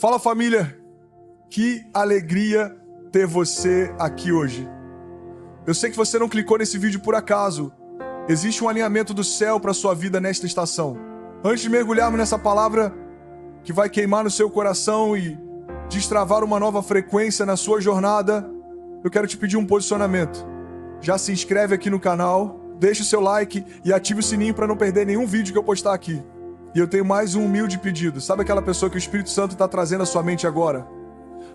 Fala, família, que alegria ter você aqui hoje. Eu sei que você não clicou nesse vídeo por acaso. Existe um alinhamento do céu para a sua vida nesta estação. Antes de mergulharmos nessa palavra que vai queimar no seu coração e destravar uma nova frequência na sua jornada, eu quero te pedir um posicionamento. Já se inscreve aqui no canal, deixa o seu like e ative o sininho para não perder nenhum vídeo que eu postar aqui. E eu tenho mais um humilde pedido. Sabe aquela pessoa que o Espírito Santo está trazendo à sua mente agora?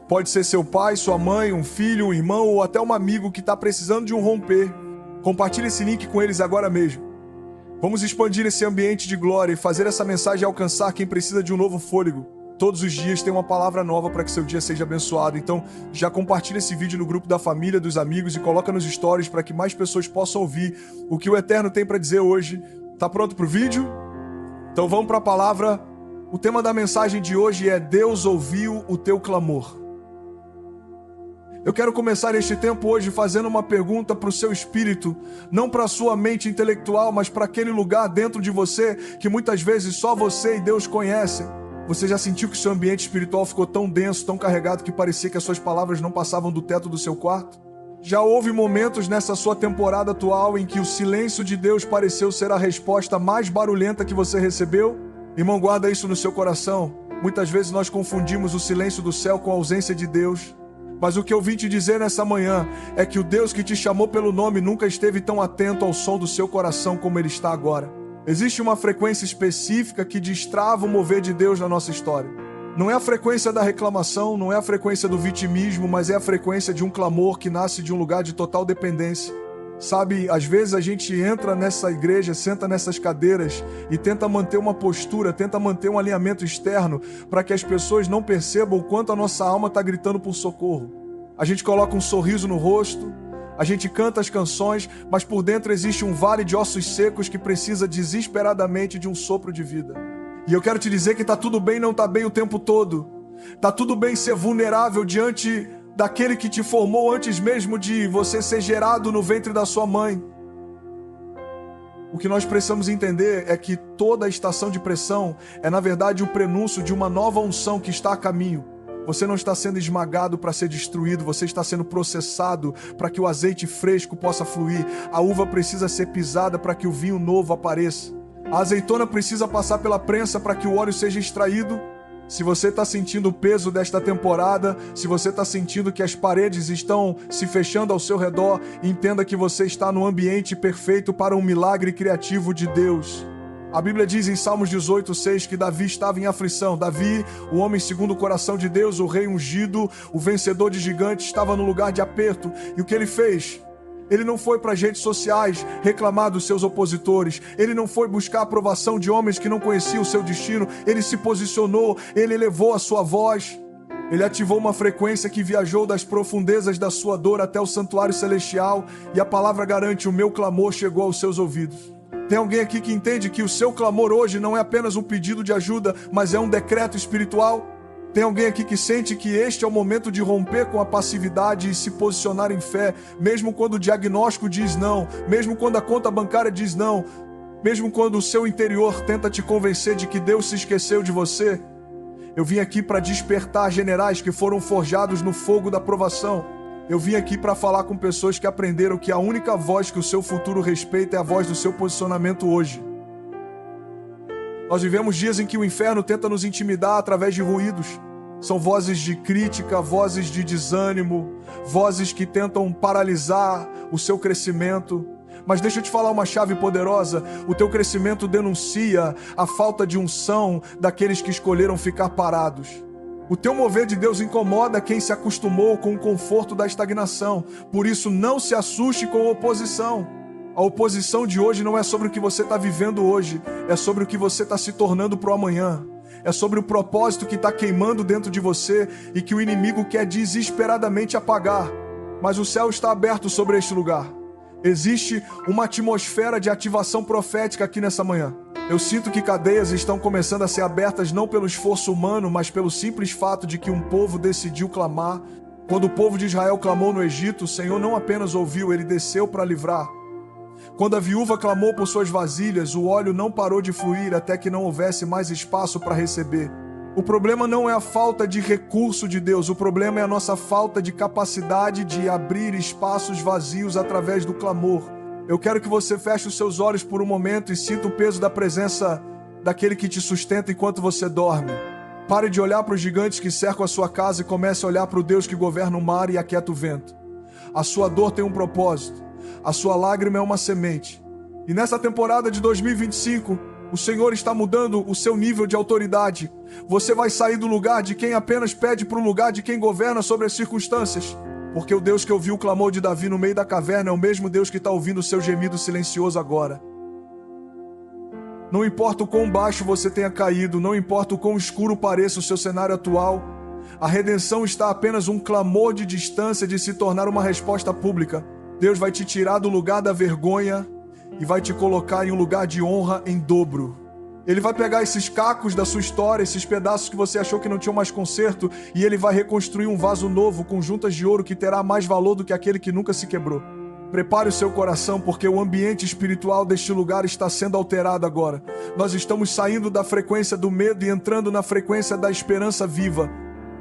Pode ser seu pai, sua mãe, um filho, um irmão ou até um amigo que está precisando de um romper. Compartilhe esse link com eles agora mesmo. Vamos expandir esse ambiente de glória e fazer essa mensagem alcançar quem precisa de um novo fôlego. Todos os dias tem uma palavra nova para que seu dia seja abençoado. Então, já compartilha esse vídeo no grupo da família, dos amigos e coloca nos stories para que mais pessoas possam ouvir o que o Eterno tem para dizer hoje. Tá pronto para o vídeo? Então vamos para a palavra. O tema da mensagem de hoje é Deus ouviu o teu clamor. Eu quero começar este tempo hoje fazendo uma pergunta para o seu espírito, não para a sua mente intelectual, mas para aquele lugar dentro de você que muitas vezes só você e Deus conhecem. Você já sentiu que o seu ambiente espiritual ficou tão denso, tão carregado que parecia que as suas palavras não passavam do teto do seu quarto? Já houve momentos nessa sua temporada atual em que o silêncio de Deus pareceu ser a resposta mais barulhenta que você recebeu? Irmão, guarda isso no seu coração. Muitas vezes nós confundimos o silêncio do céu com a ausência de Deus. Mas o que eu vim te dizer nessa manhã é que o Deus que te chamou pelo nome nunca esteve tão atento ao som do seu coração como ele está agora. Existe uma frequência específica que destrava o mover de Deus na nossa história. Não é a frequência da reclamação, não é a frequência do vitimismo, mas é a frequência de um clamor que nasce de um lugar de total dependência. Sabe, às vezes a gente entra nessa igreja, senta nessas cadeiras e tenta manter uma postura, tenta manter um alinhamento externo para que as pessoas não percebam o quanto a nossa alma está gritando por socorro. A gente coloca um sorriso no rosto, a gente canta as canções, mas por dentro existe um vale de ossos secos que precisa desesperadamente de um sopro de vida. E eu quero te dizer que tá tudo bem não tá bem o tempo todo. Tá tudo bem ser vulnerável diante daquele que te formou antes mesmo de você ser gerado no ventre da sua mãe. O que nós precisamos entender é que toda estação de pressão é na verdade o prenúncio de uma nova unção que está a caminho. Você não está sendo esmagado para ser destruído, você está sendo processado para que o azeite fresco possa fluir. A uva precisa ser pisada para que o vinho novo apareça. A azeitona precisa passar pela prensa para que o óleo seja extraído. Se você está sentindo o peso desta temporada, se você está sentindo que as paredes estão se fechando ao seu redor, entenda que você está no ambiente perfeito para um milagre criativo de Deus. A Bíblia diz em Salmos 18:6 que Davi estava em aflição. Davi, o homem segundo o coração de Deus, o rei ungido, o vencedor de gigantes, estava no lugar de aperto. E o que ele fez? Ele não foi para as redes sociais reclamar dos seus opositores. Ele não foi buscar a aprovação de homens que não conheciam o seu destino. Ele se posicionou, ele elevou a sua voz. Ele ativou uma frequência que viajou das profundezas da sua dor até o santuário celestial. E a palavra garante, o meu clamor chegou aos seus ouvidos. Tem alguém aqui que entende que o seu clamor hoje não é apenas um pedido de ajuda, mas é um decreto espiritual? Tem alguém aqui que sente que este é o momento de romper com a passividade e se posicionar em fé, mesmo quando o diagnóstico diz não, mesmo quando a conta bancária diz não, mesmo quando o seu interior tenta te convencer de que Deus se esqueceu de você? Eu vim aqui para despertar generais que foram forjados no fogo da provação. Eu vim aqui para falar com pessoas que aprenderam que a única voz que o seu futuro respeita é a voz do seu posicionamento hoje. Nós vivemos dias em que o inferno tenta nos intimidar através de ruídos. São vozes de crítica, vozes de desânimo, vozes que tentam paralisar o seu crescimento. Mas deixa eu te falar uma chave poderosa. O teu crescimento denuncia a falta de unção daqueles que escolheram ficar parados. O teu mover de Deus incomoda quem se acostumou com o conforto da estagnação. Por isso, não se assuste com a oposição. A oposição de hoje não é sobre o que você está vivendo hoje, é sobre o que você está se tornando para o amanhã. É sobre o propósito que está queimando dentro de você e que o inimigo quer desesperadamente apagar. Mas o céu está aberto sobre este lugar. Existe uma atmosfera de ativação profética aqui nessa manhã. Eu sinto que cadeias estão começando a ser abertas não pelo esforço humano, mas pelo simples fato de que um povo decidiu clamar. Quando o povo de Israel clamou no Egito, o Senhor não apenas ouviu, ele desceu para livrar. Quando a viúva clamou por suas vasilhas, o óleo não parou de fluir até que não houvesse mais espaço para receber. O problema não é a falta de recurso de Deus, o problema é a nossa falta de capacidade de abrir espaços vazios através do clamor. Eu quero que você feche os seus olhos por um momento e sinta o peso da presença daquele que te sustenta enquanto você dorme. Pare de olhar para os gigantes que cercam a sua casa e comece a olhar para o Deus que governa o mar e aquieta o vento. A sua dor tem um propósito, a sua lágrima é uma semente. E nessa temporada de 2025, o Senhor está mudando o seu nível de autoridade. Você vai sair do lugar de quem apenas pede para o lugar de quem governa sobre as circunstâncias. Porque o Deus que ouviu o clamor de Davi no meio da caverna é o mesmo Deus que está ouvindo o seu gemido silencioso agora. Não importa o quão baixo você tenha caído, não importa o quão escuro pareça o seu cenário atual, a redenção está apenas um clamor de distância de se tornar uma resposta pública. Deus vai te tirar do lugar da vergonha e vai te colocar em um lugar de honra em dobro. Ele vai pegar esses cacos da sua história, esses pedaços que você achou que não tinham mais conserto, e ele vai reconstruir um vaso novo com juntas de ouro que terá mais valor do que aquele que nunca se quebrou. Prepare o seu coração, porque o ambiente espiritual deste lugar está sendo alterado agora. Nós estamos saindo da frequência do medo e entrando na frequência da esperança viva.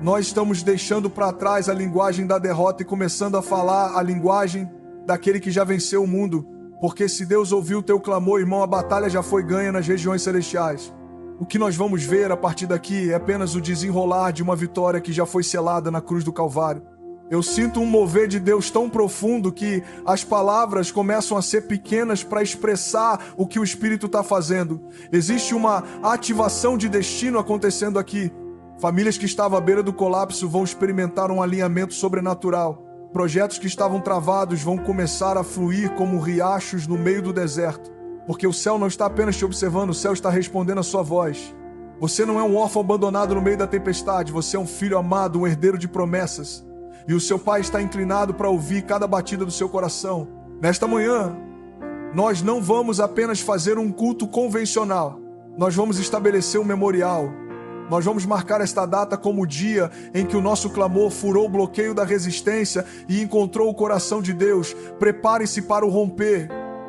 Nós estamos deixando para trás a linguagem da derrota e começando a falar a linguagem daquele que já venceu o mundo. Porque se Deus ouviu o teu clamor, irmão, a batalha já foi ganha nas regiões celestiais. O que nós vamos ver a partir daqui é apenas o desenrolar de uma vitória que já foi selada na cruz do Calvário. Eu sinto um mover de Deus tão profundo que as palavras começam a ser pequenas para expressar o que o Espírito está fazendo. Existe uma ativação de destino acontecendo aqui. Famílias que estavam à beira do colapso vão experimentar um alinhamento sobrenatural. Projetos que estavam travados vão começar a fluir como riachos no meio do deserto. Porque o céu não está apenas te observando, o céu está respondendo a sua voz. Você não é um órfão abandonado no meio da tempestade, você é um filho amado, um herdeiro de promessas. E o seu pai está inclinado para ouvir cada batida do seu coração. Nesta manhã, nós não vamos apenas fazer um culto convencional. Nós vamos estabelecer um memorial. Nós vamos marcar esta data como o dia em que o nosso clamor furou o bloqueio da resistência e encontrou o coração de Deus. Prepare-se para o romper.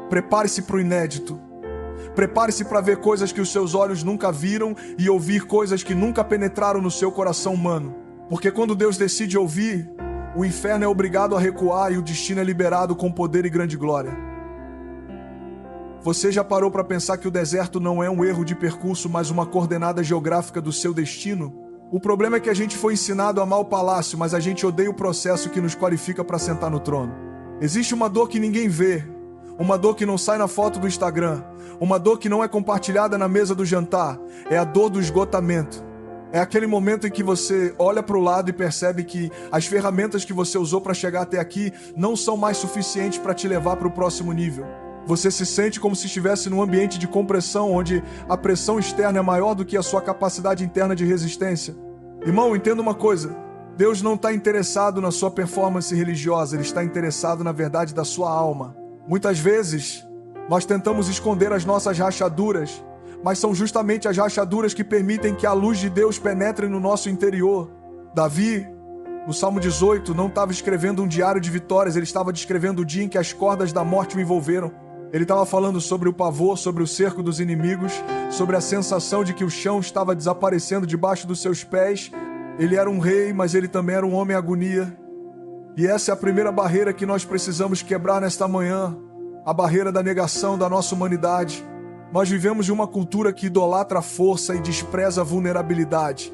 Prepare-se para o inédito. Prepare-se para ver coisas que os seus olhos nunca viram e ouvir coisas que nunca penetraram no seu coração humano. Porque quando Deus decide ouvir, o inferno é obrigado a recuar e o destino é liberado com poder e grande glória. Você já parou para pensar que o deserto não é um erro de percurso, mas uma coordenada geográfica do seu destino? O problema é que a gente foi ensinado a amar o palácio, mas a gente odeia o processo que nos qualifica para sentar no trono. Existe uma dor que ninguém vê, uma dor que não sai na foto do Instagram, uma dor que não é compartilhada na mesa do jantar. É a dor do esgotamento. É aquele momento em que você olha para o lado e percebe que as ferramentas que você usou para chegar até aqui não são mais suficientes para te levar para o próximo nível. Você se sente como se estivesse num ambiente de compressão, onde a pressão externa é maior do que a sua capacidade interna de resistência. Irmão, entenda uma coisa. Deus não está interessado na sua performance religiosa, Ele está interessado na verdade da sua alma. Muitas vezes, nós tentamos esconder as nossas rachaduras, mas são justamente as rachaduras que permitem que a luz de Deus penetre no nosso interior. Davi, no Salmo 18, não estava escrevendo um diário de vitórias, ele estava descrevendo o dia em que as cordas da morte o envolveram. Ele estava falando sobre o pavor, sobre o cerco dos inimigos, sobre a sensação de que o chão estava desaparecendo debaixo dos seus pés. Ele era um rei, mas ele também era um homem em agonia. E essa é a primeira barreira que nós precisamos quebrar nesta manhã, a barreira da negação da nossa humanidade. Nós vivemos em uma cultura que idolatra a força e despreza a vulnerabilidade.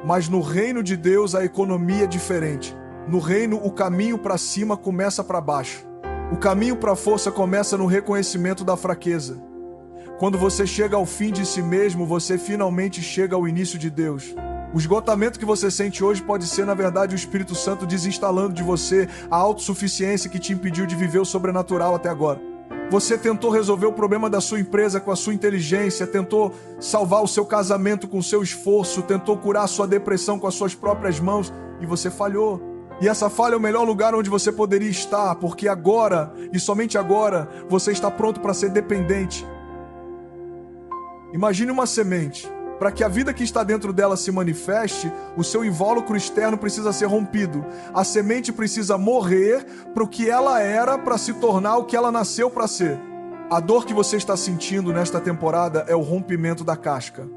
Mas no reino de Deus a economia é diferente. No reino o caminho para cima começa para baixo. O caminho para a força começa no reconhecimento da fraqueza. Quando você chega ao fim de si mesmo, você finalmente chega ao início de Deus. O esgotamento que você sente hoje pode ser, na verdade, o Espírito Santo desinstalando de você a autossuficiência que te impediu de viver o sobrenatural até agora. Você tentou resolver o problema da sua empresa com a sua inteligência, tentou salvar o seu casamento com o seu esforço, tentou curar a sua depressão com as suas próprias mãos e você falhou. E essa falha é o melhor lugar onde você poderia estar, porque agora, e somente agora, você está pronto para ser dependente. Imagine uma semente. Para que a vida que está dentro dela se manifeste, o seu invólucro externo precisa ser rompido. A semente precisa morrer para o que ela era, para se tornar o que ela nasceu para ser. A dor que você está sentindo nesta temporada é o rompimento da casca.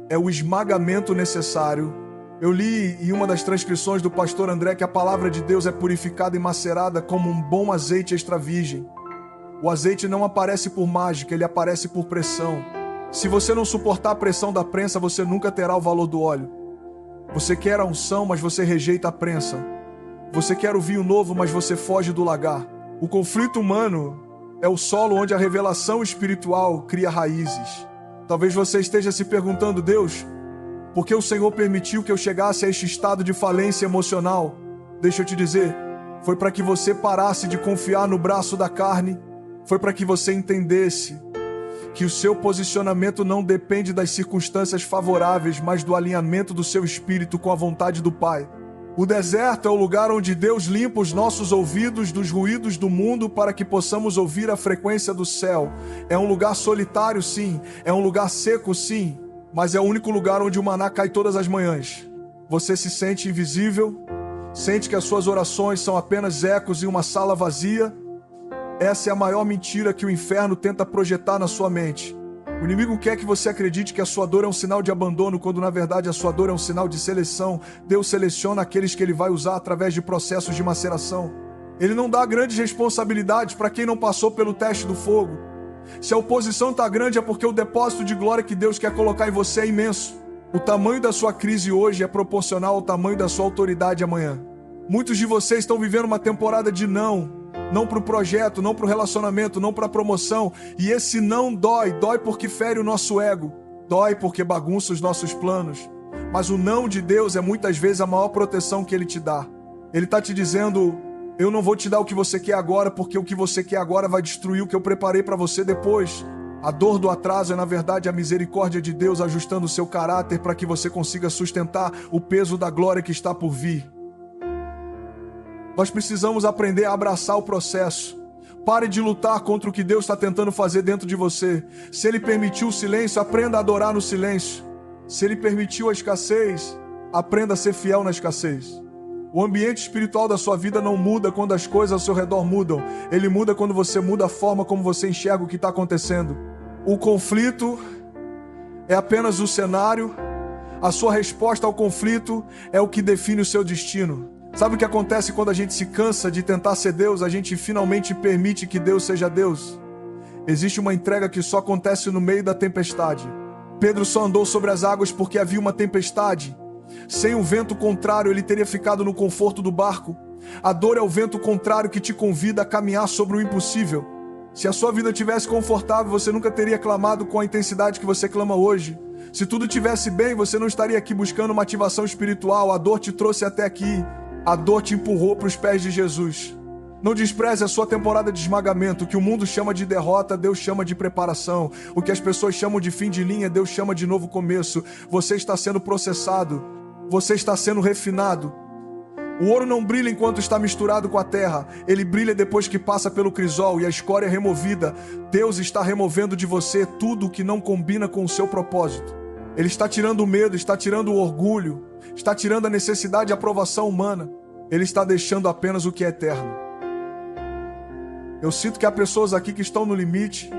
é o esmagamento necessário. Eu li em uma das transcrições do pastor André que a palavra de Deus é purificada e macerada como um bom azeite extra virgem. O azeite não aparece por mágica, ele aparece por pressão. Se você não suportar a pressão da prensa, você nunca terá o valor do óleo. Você quer a unção, mas você rejeita a prensa. Você quer o vinho novo, mas você foge do lagar. O conflito humano é o solo onde a revelação espiritual cria raízes. Talvez você esteja se perguntando, Deus, por que o Senhor permitiu que eu chegasse a este estado de falência emocional? Deixa eu te dizer, foi para que você parasse de confiar no braço da carne, foi para que você entendesse que o seu posicionamento não depende das circunstâncias favoráveis, mas do alinhamento do seu espírito com a vontade do Pai. O deserto é o lugar onde Deus limpa os nossos ouvidos dos ruídos do mundo para que possamos ouvir a frequência do céu. É um lugar solitário, sim. É um lugar seco, sim. Mas é o único lugar onde o maná cai todas as manhãs. Você se sente invisível? Sente que as suas orações são apenas ecos em uma sala vazia? Essa é a maior mentira que o inferno tenta projetar na sua mente. O inimigo quer que você acredite que a sua dor é um sinal de abandono, quando na verdade a sua dor é um sinal de seleção. Deus seleciona aqueles que Ele vai usar através de processos de maceração. Ele não dá grandes responsabilidades para quem não passou pelo teste do fogo. Se a oposição está grande é porque o depósito de glória que Deus quer colocar em você é imenso. O tamanho da sua crise hoje é proporcional ao tamanho da sua autoridade amanhã. Muitos de vocês estão vivendo uma temporada de não para o projeto, não para o relacionamento, não para a promoção. E esse não dói porque fere o nosso ego, dói porque bagunça os nossos planos. Mas o não de Deus é muitas vezes a maior proteção que Ele te dá. Ele está te dizendo, eu não vou te dar o que você quer agora, porque o que você quer agora vai destruir o que eu preparei para você depois. A dor do atraso é na verdade a misericórdia de Deus ajustando o seu caráter para que você consiga sustentar o peso da glória que está por vir. Nós precisamos aprender a abraçar o processo. Pare de lutar contra o que Deus está tentando fazer dentro de você. Se Ele permitiu o silêncio, aprenda a adorar no silêncio. Se Ele permitiu a escassez, aprenda a ser fiel na escassez. O ambiente espiritual da sua vida não muda quando as coisas ao seu redor mudam. Ele muda quando você muda a forma como você enxerga o que está acontecendo. O conflito é apenas o cenário. A sua resposta ao conflito é o que define o seu destino. Sabe o que acontece quando a gente se cansa de tentar ser Deus? A gente finalmente permite que Deus seja Deus. Existe uma entrega que só acontece no meio da tempestade. Pedro só andou sobre as águas porque havia uma tempestade. Sem o vento contrário, ele teria ficado no conforto do barco. A dor é o vento contrário que te convida a caminhar sobre o impossível. Se a sua vida tivesse confortável, você nunca teria clamado com a intensidade que você clama hoje. Se tudo tivesse bem, você não estaria aqui buscando uma ativação espiritual. A dor te trouxe até aqui. A dor te empurrou para os pés de Jesus. Não despreze a sua temporada de esmagamento. O que o mundo chama de derrota, Deus chama de preparação. O que as pessoas chamam de fim de linha, Deus chama de novo começo. Você está sendo processado. Você está sendo refinado. O ouro não brilha enquanto está misturado com a terra. Ele brilha depois que passa pelo crisol e a escória é removida. Deus está removendo de você tudo o que não combina com o seu propósito. Ele está tirando o medo, está tirando o orgulho, está tirando a necessidade de aprovação humana. Ele está deixando apenas o que é eterno. Eu sinto que há pessoas aqui que estão no limite.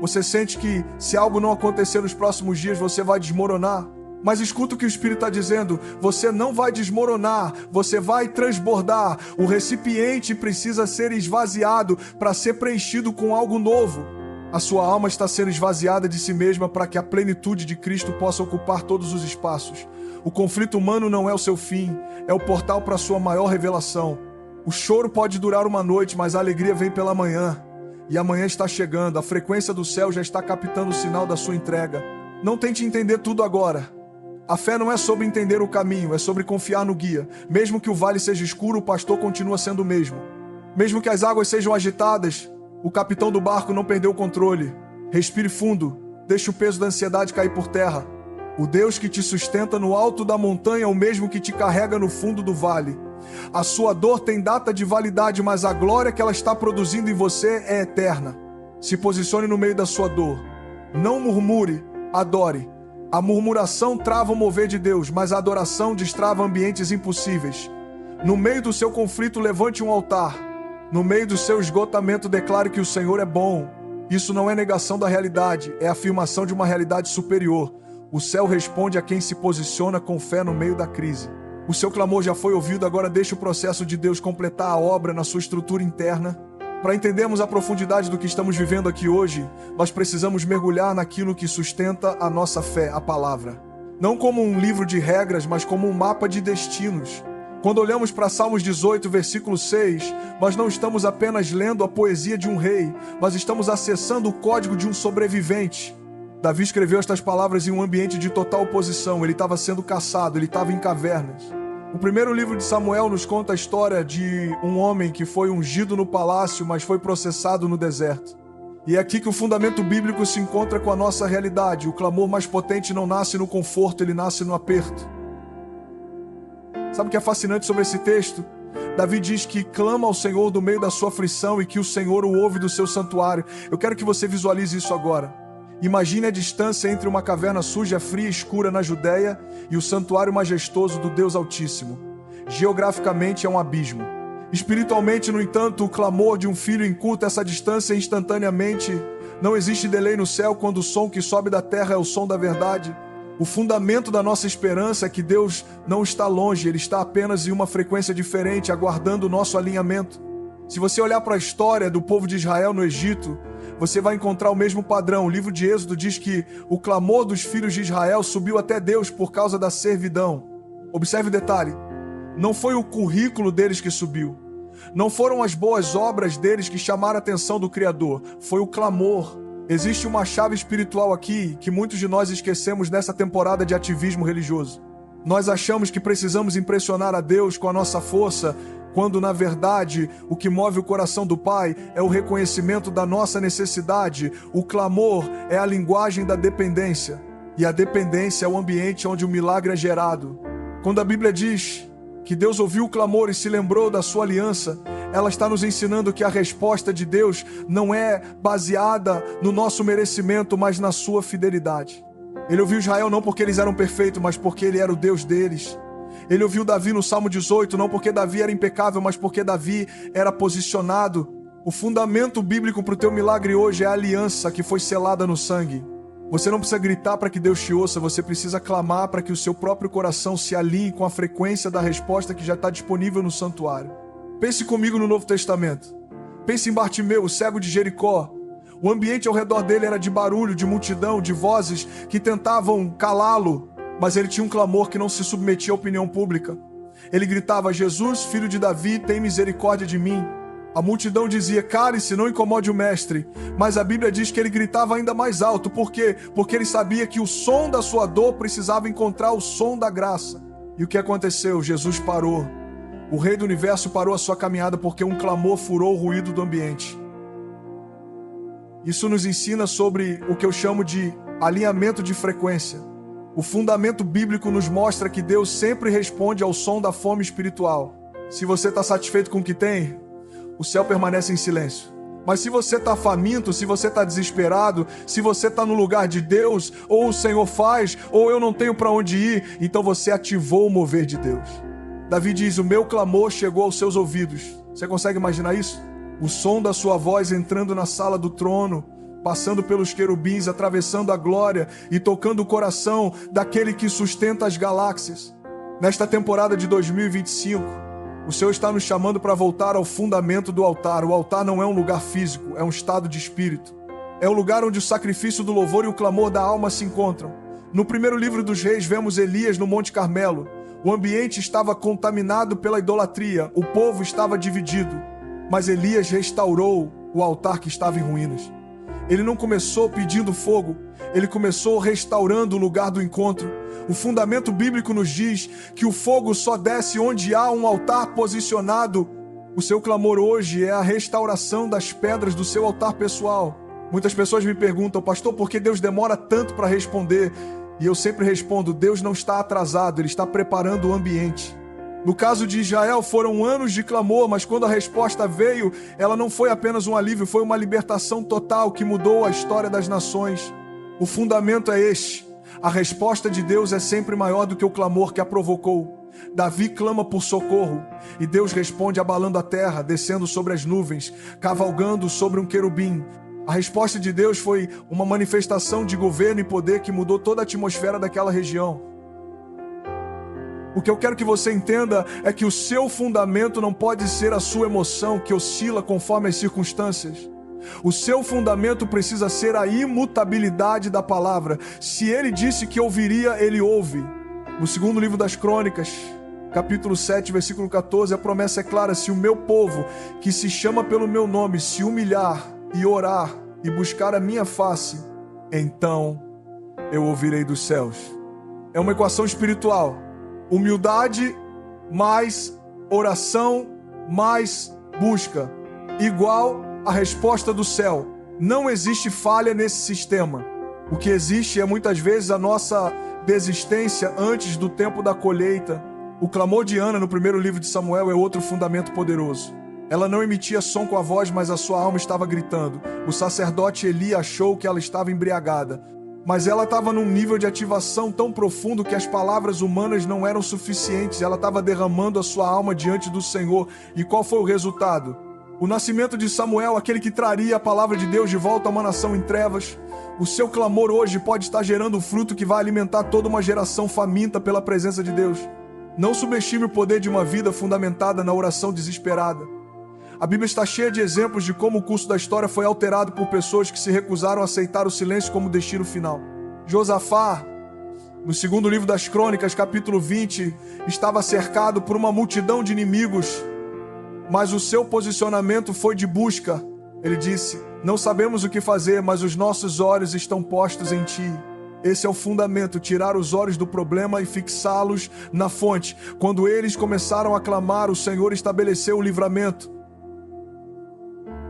Você sente que se algo não acontecer nos próximos dias, você vai desmoronar. Mas escuta o que o Espírito está dizendo. Você não vai desmoronar, você vai transbordar. O recipiente precisa ser esvaziado para ser preenchido com algo novo. A sua alma está sendo esvaziada de si mesma para que a plenitude de Cristo possa ocupar todos os espaços. O conflito humano não é o seu fim, é o portal para a sua maior revelação. O choro pode durar uma noite, mas a alegria vem pela manhã. E amanhã está chegando, a frequência do céu já está captando o sinal da sua entrega. Não tente entender tudo agora. A fé não é sobre entender o caminho, é sobre confiar no guia. Mesmo que o vale seja escuro, o pastor continua sendo o mesmo. Mesmo que as águas sejam agitadas, o capitão do barco não perdeu o controle. Respire fundo, deixe o peso da ansiedade cair por terra. O Deus que te sustenta no alto da montanha é o mesmo que te carrega no fundo do vale. A sua dor tem data de validade, mas a glória que ela está produzindo em você é eterna. Se posicione no meio da sua dor. Não murmure, adore. A murmuração trava o mover de Deus, mas a adoração destrava ambientes impossíveis. No meio do seu conflito, levante um altar. No meio do seu esgotamento, declare que o Senhor é bom. Isso não é negação da realidade, é afirmação de uma realidade superior. O céu responde a quem se posiciona com fé no meio da crise. O seu clamor já foi ouvido, agora deixe o processo de Deus completar a obra na sua estrutura interna. Para entendermos a profundidade do que estamos vivendo aqui hoje, nós precisamos mergulhar naquilo que sustenta a nossa fé, a palavra. Não como um livro de regras, mas como um mapa de destinos. Quando olhamos para Salmos 18, versículo 6, nós não estamos apenas lendo a poesia de um rei, mas estamos acessando o código de um sobrevivente. Davi escreveu estas palavras em um ambiente de total oposição. Ele estava sendo caçado, ele estava em cavernas. O primeiro livro de Samuel nos conta a história de um homem que foi ungido no palácio, mas foi processado no deserto. E é aqui que o fundamento bíblico se encontra com a nossa realidade. O clamor mais potente não nasce no conforto, ele nasce no aperto. Sabe o que é fascinante sobre esse texto? Davi diz que clama ao Senhor do meio da sua aflição e que o Senhor o ouve do seu santuário. Eu quero que você visualize isso agora. Imagine a distância entre uma caverna suja, fria e escura na Judéia e o santuário majestoso do Deus Altíssimo. Geograficamente é um abismo. Espiritualmente, no entanto, o clamor de um filho encurta essa distância instantaneamente. Não existe delay no céu quando o som que sobe da terra é o som da verdade. O fundamento da nossa esperança é que Deus não está longe, Ele está apenas em uma frequência diferente, aguardando o nosso alinhamento. Se você olhar para a história do povo de Israel no Egito, você vai encontrar o mesmo padrão. O livro de Êxodo diz que o clamor dos filhos de Israel subiu até Deus por causa da servidão. Observe o detalhe. Não foi o currículo deles que subiu. Não foram as boas obras deles que chamaram a atenção do Criador. Foi o clamor. Existe uma chave espiritual aqui que muitos de nós esquecemos nessa temporada de ativismo religioso. Nós achamos que precisamos impressionar a Deus com a nossa força, quando na verdade o que move o coração do Pai é o reconhecimento da nossa necessidade. O clamor é a linguagem da dependência, e a dependência é o ambiente onde o milagre é gerado. Quando a Bíblia diz que Deus ouviu o clamor e se lembrou da sua aliança, ela está nos ensinando que a resposta de Deus não é baseada no nosso merecimento, mas na sua fidelidade. Ele ouviu Israel não porque eles eram perfeitos, mas porque Ele era o Deus deles. Ele ouviu Davi no Salmo 18, não porque Davi era impecável, mas porque Davi era posicionado. O fundamento bíblico para o teu milagre hoje é a aliança que foi selada no sangue. Você não precisa gritar para que Deus te ouça, você precisa clamar para que o seu próprio coração se alinhe com a frequência da resposta que já está disponível no santuário. Pense comigo no Novo Testamento. Pense em Bartimeu, o cego de Jericó. O ambiente ao redor dele era de barulho, de multidão, de vozes que tentavam calá-lo. Mas ele tinha um clamor que não se submetia à opinião pública. Ele gritava: Jesus, filho de Davi, tem misericórdia de mim. A multidão dizia: cale-se, não incomode o mestre. Mas a Bíblia diz que ele gritava ainda mais alto. Por quê? Porque ele sabia que o som da sua dor precisava encontrar o som da graça. E o que aconteceu? Jesus parou. O Rei do Universo parou a sua caminhada porque um clamor furou o ruído do ambiente. Isso nos ensina sobre o que eu chamo de alinhamento de frequência. O fundamento bíblico nos mostra que Deus sempre responde ao som da fome espiritual. Se você está satisfeito com o que tem, o céu permanece em silêncio. Mas se você está faminto, se você está desesperado, se você está no lugar de Deus, ou o Senhor faz, ou eu não tenho para onde ir, então você ativou o mover de Deus. Davi diz: o meu clamor chegou aos seus ouvidos. Você consegue imaginar isso? O som da sua voz entrando na sala do trono, passando pelos querubins, atravessando a glória e tocando o coração daquele que sustenta as galáxias. Nesta temporada de 2025, o Senhor está nos chamando para voltar ao fundamento do altar. O altar não é um lugar físico, é um estado de espírito. É um lugar onde o sacrifício do louvor e o clamor da alma se encontram. No primeiro livro dos Reis, vemos Elias no Monte Carmelo. O ambiente estava contaminado pela idolatria, o povo estava dividido. Mas Elias restaurou o altar que estava em ruínas. Ele não começou pedindo fogo, ele começou restaurando o lugar do encontro. O fundamento bíblico nos diz que o fogo só desce onde há um altar posicionado. O seu clamor hoje é a restauração das pedras do seu altar pessoal. Muitas pessoas me perguntam: pastor, por que Deus demora tanto para responder? E eu sempre respondo: Deus não está atrasado, Ele está preparando o ambiente. No caso de Israel, foram anos de clamor, mas quando a resposta veio, ela não foi apenas um alívio, foi uma libertação total que mudou a história das nações. O fundamento é este: a resposta de Deus é sempre maior do que o clamor que a provocou. Davi clama por socorro, e Deus responde abalando a terra, descendo sobre as nuvens, cavalgando sobre um querubim. A resposta de Deus foi uma manifestação de governo e poder que mudou toda a atmosfera daquela região. O que eu quero que você entenda é que o seu fundamento não pode ser a sua emoção que oscila conforme as circunstâncias. O seu fundamento precisa ser a imutabilidade da palavra. Se ele disse que ouviria, ele ouve. No segundo livro das Crônicas, capítulo 7, versículo 14, a promessa é clara: se o meu povo, que se chama pelo meu nome, se humilhar e orar e buscar a minha face, então eu ouvirei dos céus. É uma equação espiritual. Humildade mais oração mais busca igual a resposta do céu. Não existe falha nesse sistema. O que existe é muitas vezes a nossa desistência antes do tempo da colheita. O clamor de Ana no primeiro livro de Samuel é outro fundamento poderoso. Ela não emitia som com a voz, mas a sua alma estava gritando. O sacerdote Eli achou que ela estava embriagada, mas ela estava num nível de ativação tão profundo que as palavras humanas não eram suficientes. Ela estava derramando a sua alma diante do Senhor. E qual foi o resultado? O nascimento de Samuel, aquele que traria a palavra de Deus de volta a uma nação em trevas. O seu clamor hoje pode estar gerando fruto que vai alimentar toda uma geração faminta pela presença de Deus. Não subestime o poder de uma vida fundamentada na oração desesperada. A Bíblia está cheia de exemplos de como o curso da história foi alterado por pessoas que se recusaram a aceitar o silêncio como destino final. Josafá, no segundo livro das Crônicas, capítulo 20, estava cercado por uma multidão de inimigos, mas o seu posicionamento foi de busca. Ele disse: não sabemos o que fazer, mas os nossos olhos estão postos em ti. Esse é o fundamento, tirar os olhos do problema e fixá-los na fonte. Quando eles começaram a clamar, o Senhor estabeleceu o livramento.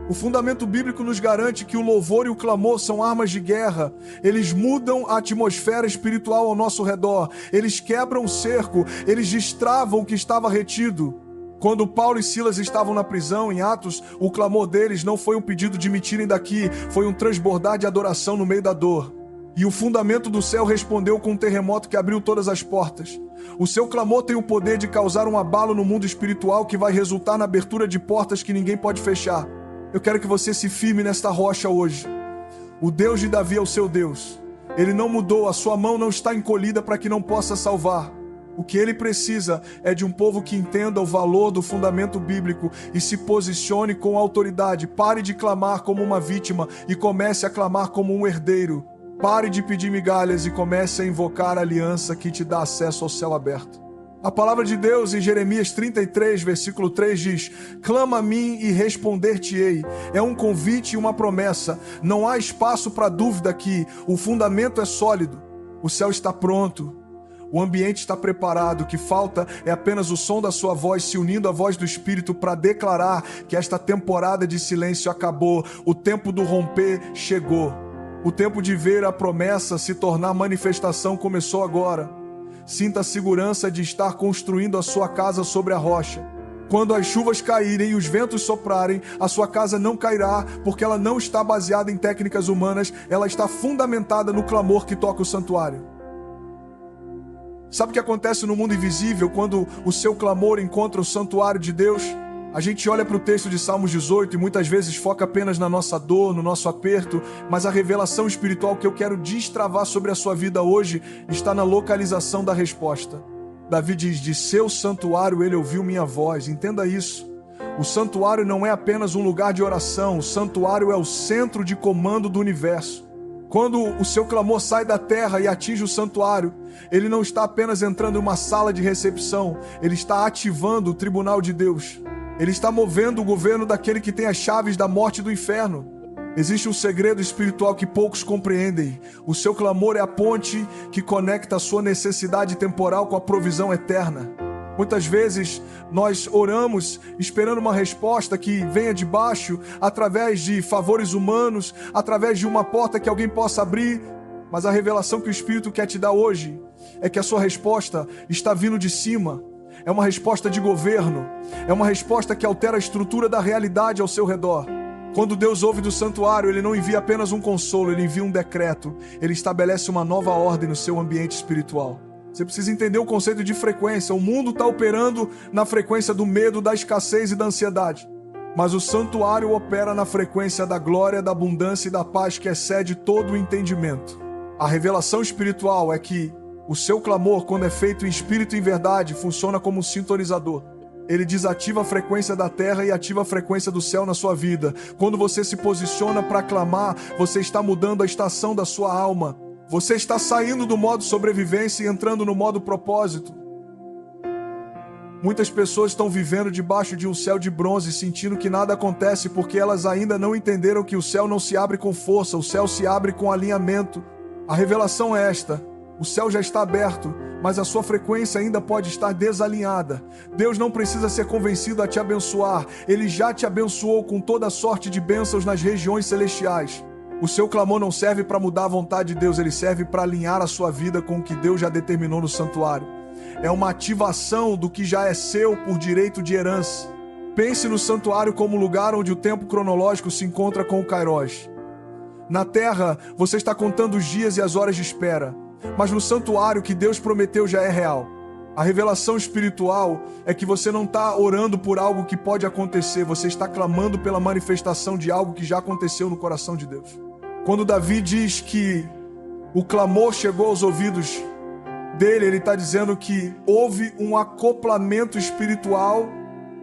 O fundamento bíblico nos garante que o louvor e o clamor são armas de guerra. Eles mudam a atmosfera espiritual ao nosso redor. Eles quebram o cerco, eles destravam o que estava retido. Quando Paulo e Silas estavam na prisão, em Atos, o clamor deles não foi um pedido de me tirem daqui, foi um transbordar de adoração no meio da dor. E o fundamento do céu respondeu com um terremoto que abriu todas as portas. O seu clamor tem o poder de causar um abalo no mundo espiritual que vai resultar na abertura de portas que ninguém pode fechar. Eu quero que você se firme nesta rocha hoje. O Deus de Davi é o seu Deus. Ele não mudou, a sua mão não está encolhida para que não possa salvar. O que ele precisa é de um povo que entenda o valor do fundamento bíblico e se posicione com autoridade. Pare de clamar como uma vítima e comece a clamar como um herdeiro. Pare de pedir migalhas e comece a invocar a aliança que te dá acesso ao céu aberto. A palavra de Deus em Jeremias 33, versículo 3 diz: clama a mim e responder-te-ei. É um convite e uma promessa. Não há espaço para dúvida aqui. O fundamento é sólido. O céu está pronto. O ambiente está preparado. O que falta é apenas o som da sua voz se unindo à voz do Espírito para declarar que esta temporada de silêncio acabou. O tempo do romper chegou. O tempo de ver a promessa se tornar manifestação começou agora. Sinta a segurança de estar construindo a sua casa sobre a rocha. Quando as chuvas caírem e os ventos soprarem, a sua casa não cairá, porque ela não está baseada em técnicas humanas, ela está fundamentada no clamor que toca o santuário. Sabe o que acontece no mundo invisível quando o seu clamor encontra o santuário de Deus? A gente olha para o texto de Salmos 18 e muitas vezes foca apenas na nossa dor, no nosso aperto, mas a revelação espiritual que eu quero destravar sobre a sua vida hoje está na localização da resposta. Davi diz: de seu santuário ele ouviu minha voz. Entenda isso. O santuário não é apenas um lugar de oração, o santuário é o centro de comando do universo. Quando o seu clamor sai da terra e atinge o santuário, ele não está apenas entrando em uma sala de recepção, ele está ativando o tribunal de Deus. Ele está movendo o governo daquele que tem as chaves da morte e do inferno. Existe um segredo espiritual que poucos compreendem. O seu clamor é a ponte que conecta a sua necessidade temporal com a provisão eterna. Muitas vezes nós oramos esperando uma resposta que venha de baixo, através de favores humanos, através de uma porta que alguém possa abrir. Mas a revelação que o Espírito quer te dar hoje é que a sua resposta está vindo de cima. É uma resposta de governo. É uma resposta que altera a estrutura da realidade ao seu redor. Quando Deus ouve do santuário, Ele não envia apenas um consolo, Ele envia um decreto. Ele estabelece uma nova ordem no seu ambiente espiritual. Você precisa entender o conceito de frequência. O mundo está operando na frequência do medo, da escassez e da ansiedade. Mas o santuário opera na frequência da glória, da abundância e da paz que excede todo o entendimento. A revelação espiritual é que o seu clamor, quando é feito em espírito e em verdade, funciona como um sintonizador. Ele desativa a frequência da terra e ativa a frequência do céu na sua vida. Quando você se posiciona para clamar, você está mudando a estação da sua alma. Você está saindo do modo sobrevivência e entrando no modo propósito. Muitas pessoas estão vivendo debaixo de um céu de bronze, sentindo que nada acontece porque elas ainda não entenderam que o céu não se abre com força, o céu se abre com alinhamento. A revelação é esta: o céu já está aberto, mas a sua frequência ainda pode estar desalinhada. Deus não precisa ser convencido a te abençoar. Ele já te abençoou com toda sorte de bênçãos nas regiões celestiais. O seu clamor não serve para mudar a vontade de Deus, ele serve para alinhar a sua vida com o que Deus já determinou no santuário. É uma ativação do que já é seu por direito de herança. Pense no santuário como lugar onde o tempo cronológico se encontra com o Kairos. Na terra, você está contando os dias e as horas de espera. Mas no santuário, que Deus prometeu já é real. A revelação espiritual é que você não está orando por algo que pode acontecer, você está clamando pela manifestação de algo que já aconteceu no coração de Deus. Quando Davi diz que o clamor chegou aos ouvidos dele, ele está dizendo que houve um acoplamento espiritual,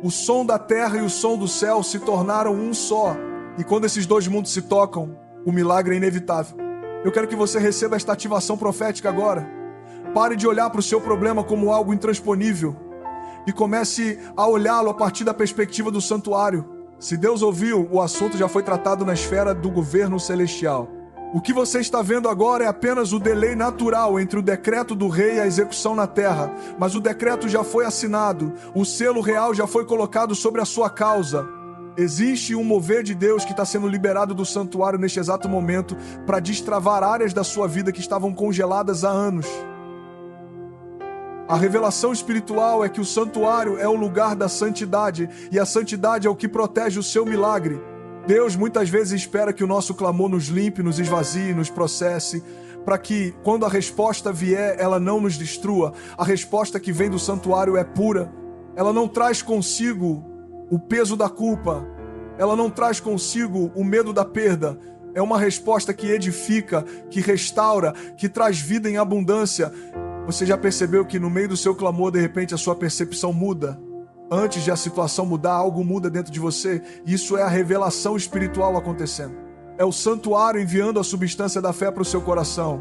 o som da terra e o som do céu se tornaram um só. E quando esses dois mundos se tocam, o milagre é inevitável. Eu quero que você receba esta ativação profética agora. Pare de olhar para o seu problema como algo intransponível e comece a olhá-lo a partir da perspectiva do santuário. Se Deus ouviu, o assunto já foi tratado na esfera do governo celestial. O que você está vendo agora é apenas o delay natural entre o decreto do rei e a execução na terra. Mas o decreto já foi assinado, o selo real já foi colocado sobre a sua causa. Existe um mover de Deus que está sendo liberado do santuário neste exato momento para destravar áreas da sua vida que estavam congeladas há anos. A revelação espiritual é que o santuário é o lugar da santidade e a santidade é o que protege o seu milagre. Deus muitas vezes espera que o nosso clamor nos limpe, nos esvazie, nos processe, para que quando a resposta vier, ela não nos destrua. A resposta que vem do santuário é pura. Ela não traz consigo o peso da culpa. Ela não traz consigo o medo da perda. É uma resposta que edifica, que restaura, que traz vida em abundância. Você já percebeu que no meio do seu clamor, de repente, a sua percepção muda? Antes de a situação mudar, algo muda dentro de você. Isso é a revelação espiritual acontecendo. É o santuário enviando a substância da fé para o seu coração.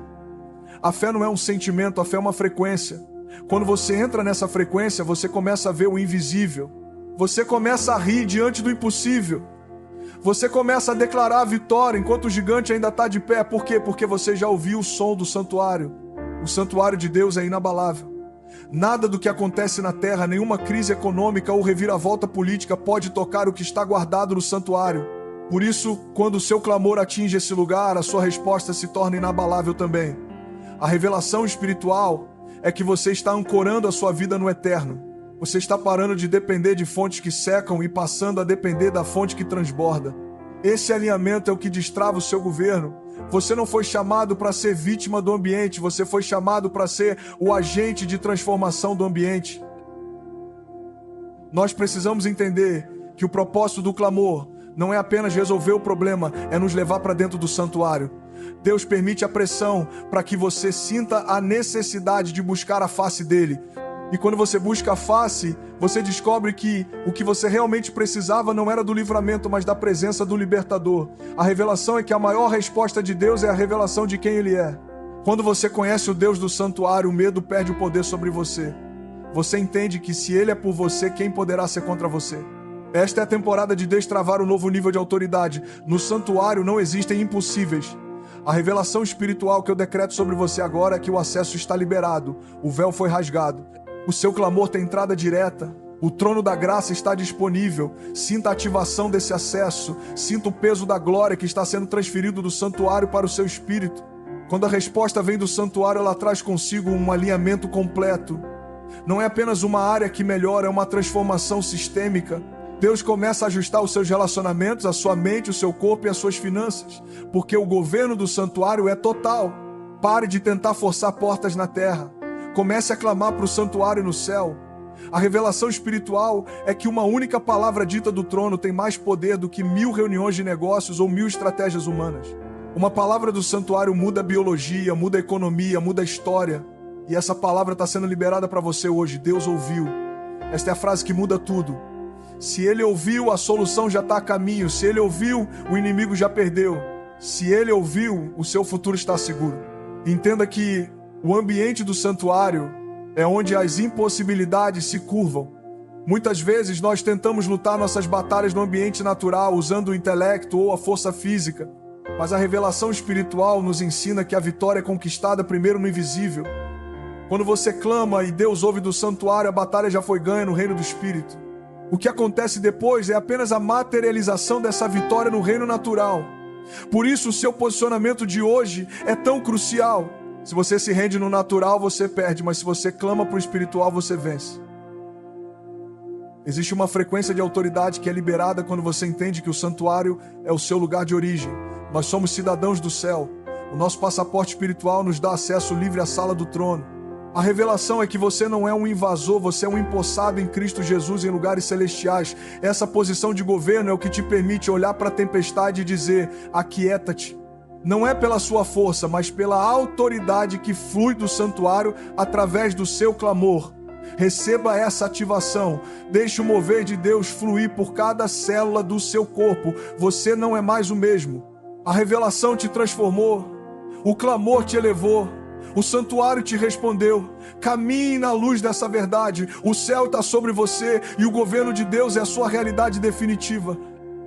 A fé não é um sentimento, a fé é uma frequência. Quando você entra nessa frequência, você começa a ver o invisível. Você começa a rir diante do impossível. Você começa a declarar a vitória enquanto o gigante ainda está de pé. Por quê? Porque você já ouviu o som do santuário. O santuário de Deus é inabalável. Nada do que acontece na terra, nenhuma crise econômica ou reviravolta política pode tocar o que está guardado no santuário. Por isso, quando o seu clamor atinge esse lugar, a sua resposta se torna inabalável também. A revelação espiritual é que você está ancorando a sua vida no eterno. Você está parando de depender de fontes que secam e passando a depender da fonte que transborda. Esse alinhamento é o que destrava o seu governo. Você não foi chamado para ser vítima do ambiente, você foi chamado para ser o agente de transformação do ambiente. Nós precisamos entender que o propósito do clamor não é apenas resolver o problema, é nos levar para dentro do santuário. Deus permite a pressão para que você sinta a necessidade de buscar a face dele. E quando você busca a face, você descobre que o que você realmente precisava não era do livramento, mas da presença do libertador. A revelação é que a maior resposta de Deus é a revelação de quem Ele é. Quando você conhece o Deus do santuário, o medo perde o poder sobre você. Você entende que se Ele é por você, quem poderá ser contra você? Esta é a temporada de destravar um novo nível de autoridade. No santuário não existem impossíveis. A revelação espiritual que eu decreto sobre você agora é que o acesso está liberado. O véu foi rasgado. O seu clamor tem entrada direta. O trono da graça está disponível. Sinta a ativação desse acesso. Sinta o peso da glória que está sendo transferido do santuário para o seu espírito. Quando a resposta vem do santuário, ela traz consigo um alinhamento completo. Não é apenas uma área que melhora, é uma transformação sistêmica. Deus começa a ajustar os seus relacionamentos, a sua mente, o seu corpo e as suas finanças. Porque o governo do santuário é total. Pare de tentar forçar portas na terra. Comece a clamar para o santuário no céu. A revelação espiritual é que uma única palavra dita do trono tem mais poder do que 1000 reuniões de negócios ou 1000 estratégias humanas. Uma palavra do santuário muda a biologia, muda a economia, muda a história. E essa palavra está sendo liberada para você hoje. Deus ouviu. Esta é a frase que muda tudo. Se Ele ouviu, a solução já está a caminho. Se Ele ouviu, o inimigo já perdeu. Se Ele ouviu, o seu futuro está seguro. Entenda que o ambiente do santuário é onde as impossibilidades se curvam. Muitas vezes nós tentamos lutar nossas batalhas no ambiente natural, usando o intelecto ou a força física. Mas a revelação espiritual nos ensina que a vitória é conquistada primeiro no invisível. Quando você clama e Deus ouve do santuário, a batalha já foi ganha no reino do Espírito. O que acontece depois é apenas a materialização dessa vitória no reino natural. Por isso, o seu posicionamento de hoje é tão crucial. Se você se rende no natural, você perde, mas se você clama para o espiritual, você vence. Existe uma frequência de autoridade que é liberada quando você entende que o santuário é o seu lugar de origem. Nós somos cidadãos do céu. O nosso passaporte espiritual nos dá acesso livre à sala do trono. A revelação é que você não é um invasor, você é um empossado em Cristo Jesus em lugares celestiais. Essa posição de governo é o que te permite olhar para a tempestade e dizer: aquieta-te. Não é pela sua força, mas pela autoridade que flui do santuário através do seu clamor. Receba essa ativação. Deixe o mover de Deus fluir por cada célula do seu corpo. Você não é mais o mesmo. A revelação te transformou. O clamor te elevou. O santuário te respondeu. Caminhe na luz dessa verdade. O céu está sobre você e o governo de Deus é a sua realidade definitiva.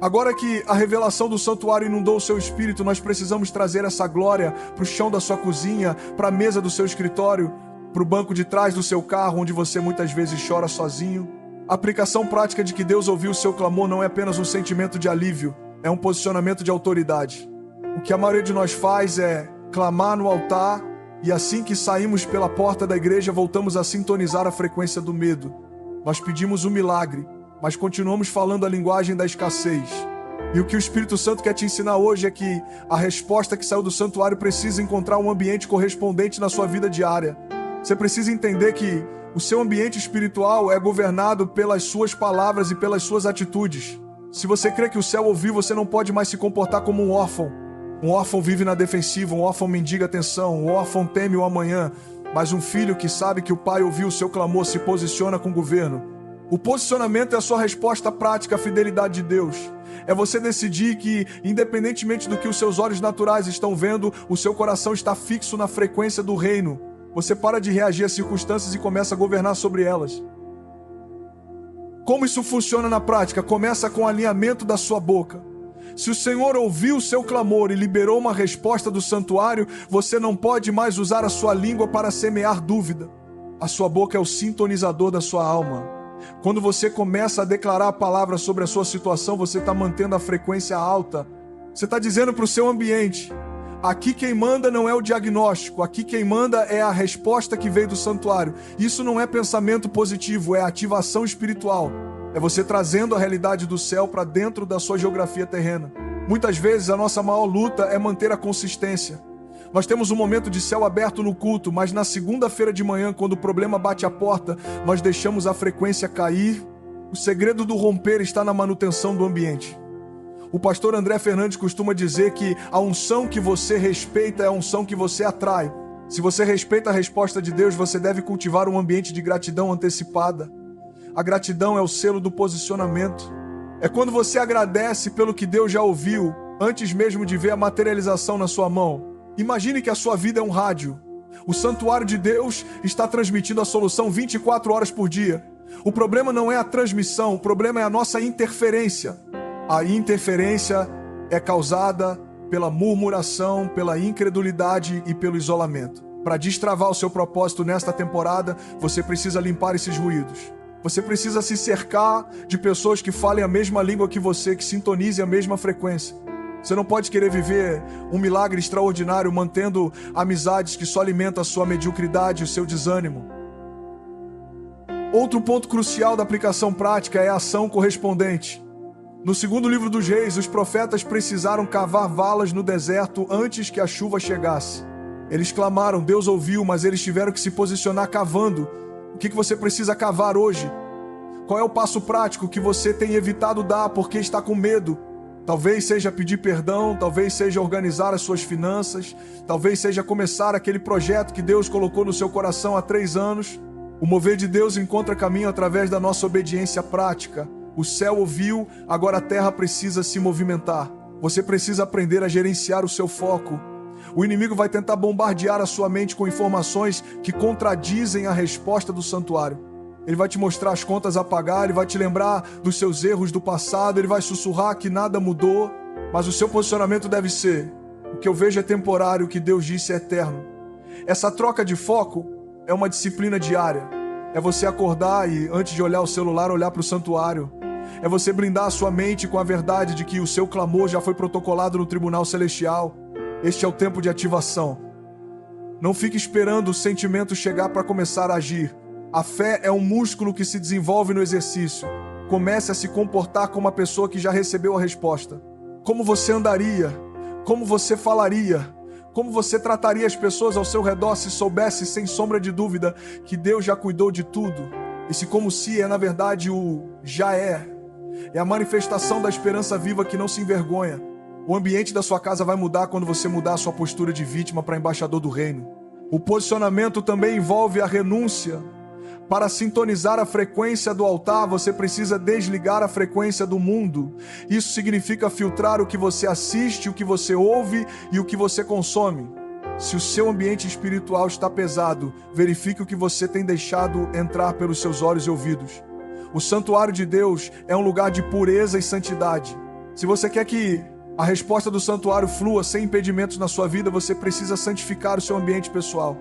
Agora que a revelação do santuário inundou o seu espírito, nós precisamos trazer essa glória para o chão da sua cozinha, para a mesa do seu escritório, para o banco de trás do seu carro, onde você muitas vezes chora sozinho. A aplicação prática de que Deus ouviu o seu clamor não é apenas um sentimento de alívio, é um posicionamento de autoridade. O que a maioria de nós faz é clamar no altar, e assim que saímos pela porta da igreja, voltamos a sintonizar a frequência do medo. Nós pedimos um milagre, mas continuamos falando a linguagem da escassez. E o que o Espírito Santo quer te ensinar hoje é que a resposta que saiu do santuário precisa encontrar um ambiente correspondente na sua vida diária. Você precisa entender que o seu ambiente espiritual é governado pelas suas palavras e pelas suas atitudes. Se você crê que o céu ouviu, você não pode mais se comportar como um órfão. Um órfão vive na defensiva, um órfão mendiga atenção, um órfão teme o amanhã. Mas um filho que sabe que o pai ouviu o seu clamor se posiciona com o governo. O posicionamento é a sua resposta prática à fidelidade de Deus. É você decidir que, independentemente do que os seus olhos naturais estão vendo, o seu coração está fixo na frequência do reino. Você para de reagir às circunstâncias e começa a governar sobre elas. Como isso funciona na prática? Começa com o alinhamento da sua boca. Se o Senhor ouviu o seu clamor e liberou uma resposta do santuário, você não pode mais usar a sua língua para semear dúvida. A sua boca é o sintonizador da sua alma. Quando você começa a declarar a palavra sobre a sua situação, você está mantendo a frequência alta. Você está dizendo para o seu ambiente: aqui quem manda não é o diagnóstico, aqui quem manda é a resposta que veio do santuário. Isso não é pensamento positivo, é ativação espiritual. É você trazendo a realidade do céu para dentro da sua geografia terrena. Muitas vezes a nossa maior luta é manter a consistência. Nós temos um momento de céu aberto no culto, mas na segunda-feira de manhã, quando o problema bate a porta, nós deixamos a frequência cair. O segredo do romper está na manutenção do ambiente. O pastor André Fernandes costuma dizer que a unção que você respeita é a unção que você atrai. Se você respeita a resposta de Deus, você deve cultivar um ambiente de gratidão antecipada. A gratidão é o selo do posicionamento. É quando você agradece pelo que Deus já ouviu, antes mesmo de ver a materialização na sua mão. Imagine que a sua vida é um rádio. O santuário de Deus está transmitindo a solução 24 horas por dia. O problema não é a transmissão, o problema é a nossa interferência. A interferência é causada pela murmuração, pela incredulidade e pelo isolamento. Para destravar o seu propósito nesta temporada, você precisa limpar esses ruídos. Você precisa se cercar de pessoas que falem a mesma língua que você, que sintonizem a mesma frequência. Você não pode querer viver um milagre extraordinário mantendo amizades que só alimentam a sua mediocridade e o seu desânimo. Outro ponto crucial da aplicação prática é a ação correspondente. No segundo livro dos Reis, os profetas precisaram cavar valas no deserto antes que a chuva chegasse. Eles clamaram, Deus ouviu, mas eles tiveram que se posicionar cavando. O que você precisa cavar hoje? Qual é o passo prático que você tem evitado dar porque está com medo? Talvez seja pedir perdão, talvez seja organizar as suas finanças, talvez seja começar aquele projeto que Deus colocou no seu coração há 3 anos. O mover de Deus encontra caminho através da nossa obediência prática. O céu ouviu, agora a terra precisa se movimentar. Você precisa aprender a gerenciar o seu foco. O inimigo vai tentar bombardear a sua mente com informações que contradizem a resposta do santuário. Ele vai te mostrar as contas a pagar, ele vai te lembrar dos seus erros do passado, ele vai sussurrar que nada mudou, mas o seu posicionamento deve ser: o que eu vejo é temporário, o que Deus disse é eterno. Essa troca de foco é uma disciplina diária. É você acordar e, antes de olhar o celular, olhar para o santuário. É você blindar a sua mente com a verdade de que o seu clamor já foi protocolado no tribunal celestial. Este é o tempo de ativação. Não fique esperando o sentimento chegar para começar a agir. A fé é um músculo que se desenvolve no exercício. Comece a se comportar como uma pessoa que já recebeu a resposta. Como você andaria? Como você falaria? Como você trataria as pessoas ao seu redor se soubesse, sem sombra de dúvida, que Deus já cuidou de tudo? Esse como se é, na verdade, o já é. É a manifestação da esperança viva que não se envergonha. O ambiente da sua casa vai mudar quando você mudar a sua postura de vítima para embaixador do reino. O posicionamento também envolve a renúncia. Para sintonizar a frequência do altar, você precisa desligar a frequência do mundo. Isso significa filtrar o que você assiste, o que você ouve e o que você consome. Se o seu ambiente espiritual está pesado, verifique o que você tem deixado entrar pelos seus olhos e ouvidos. O santuário de Deus é um lugar de pureza e santidade. Se você quer que a resposta do santuário flua sem impedimentos na sua vida, você precisa santificar o seu ambiente pessoal.